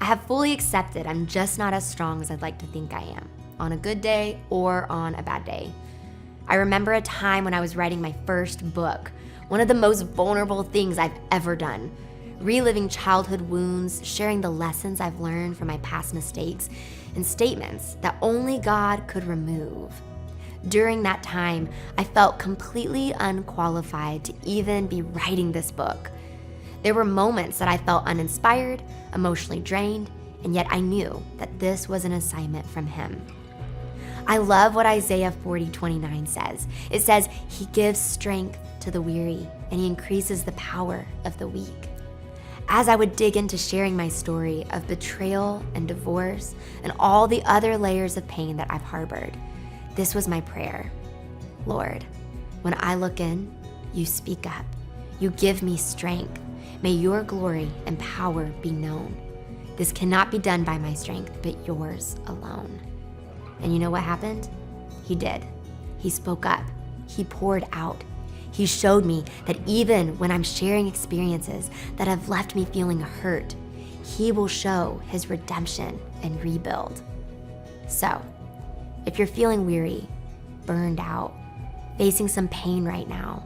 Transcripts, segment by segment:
have fully accepted I'm just not as strong as I'd like to think I am, on a good day or on a bad day. I remember a time when I was writing my first book, one of the most vulnerable things I've ever done, reliving childhood wounds, sharing the lessons I've learned from my past mistakes, and statements that only God could remove. During that time, I felt completely unqualified to even be writing this book. There were moments that I felt uninspired, emotionally drained, and yet I knew that this was an assignment from Him. I love what Isaiah 40:29 says. It says, He gives strength to the weary, and He increases the power of the weak. As I would dig into sharing my story of betrayal and divorce and all the other layers of pain that I've harbored, this was my prayer. Lord, when I look in, You speak up. You give me strength. May Your glory and power be known. This cannot be done by my strength, but Yours alone. And you know what happened? He did. He spoke up. He poured out. He showed me that even when I'm sharing experiences that have left me feeling hurt, He will show His redemption and rebuild. So, if you're feeling weary, burned out, facing some pain right now,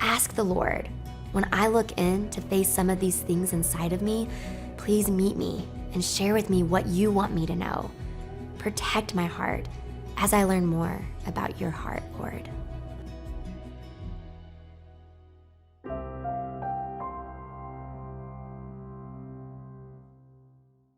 ask the Lord, when I look in to face some of these things inside of me, please meet me and share with me what You want me to know. Protect my heart as I learn more about Your heart, Lord.